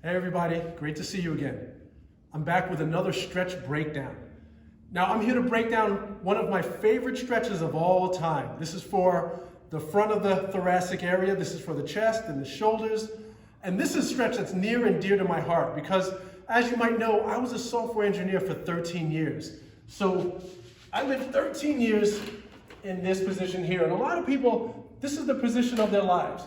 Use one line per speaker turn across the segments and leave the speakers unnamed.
Hey everybody, great to see you again. I'm back with another stretch breakdown. Now I'm here to break down one of my favorite stretches of all time. This is for the front of the thoracic area, this is for the chest and the shoulders, and this is a stretch that's near and dear to my heart because, as you might know, I was a software engineer for 13 years. So I lived 13 years in this position here, and a lot of people, this is the position of their lives.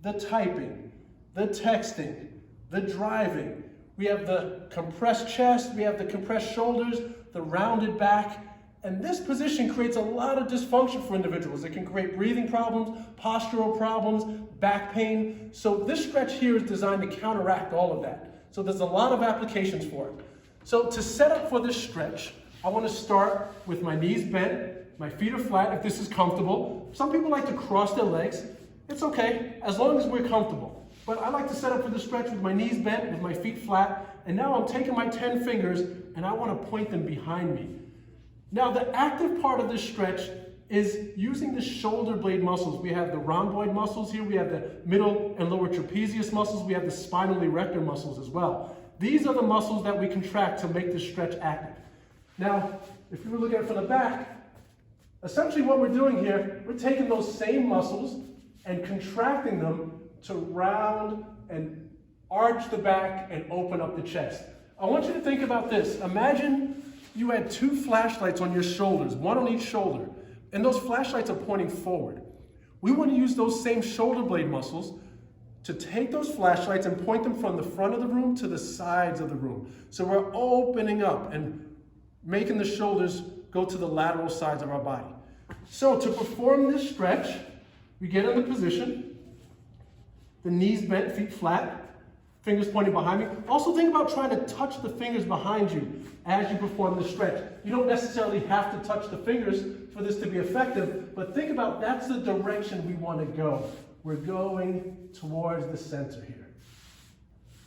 The typing, the texting, the driving. We have the compressed chest, we have the compressed shoulders, the rounded back, and this position creates a lot of dysfunction for individuals. It can create breathing problems, postural problems, back pain. So this stretch here is designed to counteract all of that. So there's a lot of applications for it. So to set up for this stretch, I want to start with my knees bent, my feet are flat if this is comfortable. Some people like to cross their legs. It's okay, as long as we're comfortable. But I like to set up for the stretch with my knees bent, with my feet flat, and now I'm taking my 10 fingers and I want to point them behind me. Now the active part of this stretch is using the shoulder blade muscles. We have the rhomboid muscles here, we have the middle and lower trapezius muscles, we have the spinal erector muscles as well. These are the muscles that we contract to make this stretch active. Now, if you were looking at it from the back, essentially what we're doing here, we're taking those same muscles and contracting them to round and arch the back and open up the chest. I want you to think about this. Imagine you had two flashlights on your shoulders, one on each shoulder, and those flashlights are pointing forward. We want to use those same shoulder blade muscles to take those flashlights and point them from the front of the room to the sides of the room. So we're opening up and making the shoulders go to the lateral sides of our body. So to perform this stretch, we get in the position, the knees bent, feet flat, fingers pointing behind me. Also think about trying to touch the fingers behind you as you perform the stretch. You don't necessarily have to touch the fingers for this to be effective, but think about that's the direction we want to go. We're going towards the center here,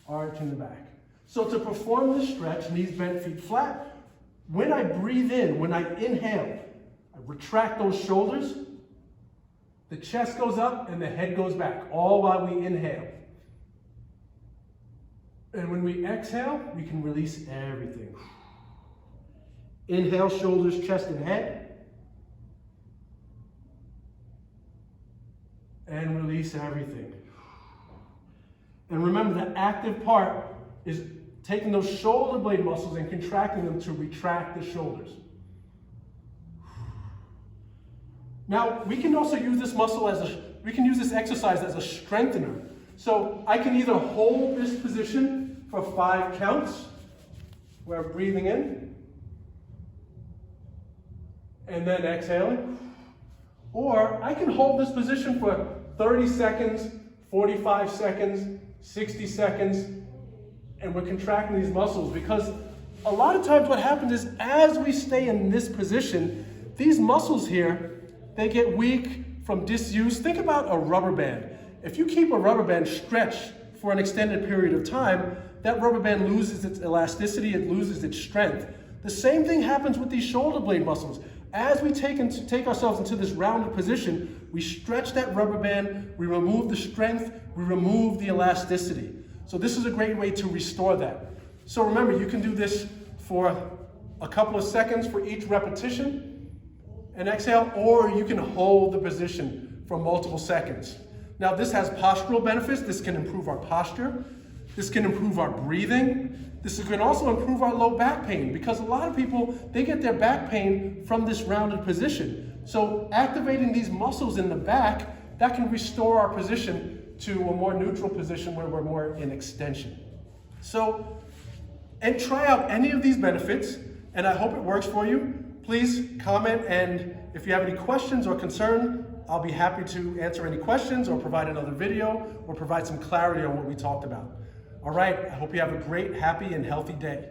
arching the back. So to perform this stretch, knees bent, feet flat, when I breathe in, when I inhale, I retract those shoulders, the chest goes up and the head goes back, all while we inhale. And when we exhale, we can release everything. Inhale, shoulders, chest, and head. And release everything. And remember, the active part is taking those shoulder blade muscles and contracting them to retract the shoulders. Now, we can also use this muscle we can use this exercise as a strengthener. So I can either hold this position for 5 counts, where I'm breathing in, and then exhaling. Or I can hold this position for 30 seconds, 45 seconds, 60 seconds, and we're contracting these muscles because a lot of times what happens is as we stay in this position, these muscles here, they get weak from disuse. Think about a rubber band. If you keep a rubber band stretched for an extended period of time, that rubber band loses its elasticity, it loses its strength. The same thing happens with these shoulder blade muscles. As we take ourselves into this rounded position, we stretch that rubber band, we remove the strength, we remove the elasticity. So this is a great way to restore that. So remember, you can do this for a couple of seconds for each repetition and exhale, or you can hold the position for multiple seconds. Now this has postural benefits. This can improve our posture. This can improve our breathing. This can also improve our low back pain because a lot of people, they get their back pain from this rounded position. So activating these muscles in the back, that can restore our position to a more neutral position where we're more in extension. So, and try out any of these benefits, and I hope it works for you. Please comment, and if you have any questions or concern, I'll be happy to answer any questions or provide another video or provide some clarity on what we talked about. All right, I hope you have a great, happy, and healthy day.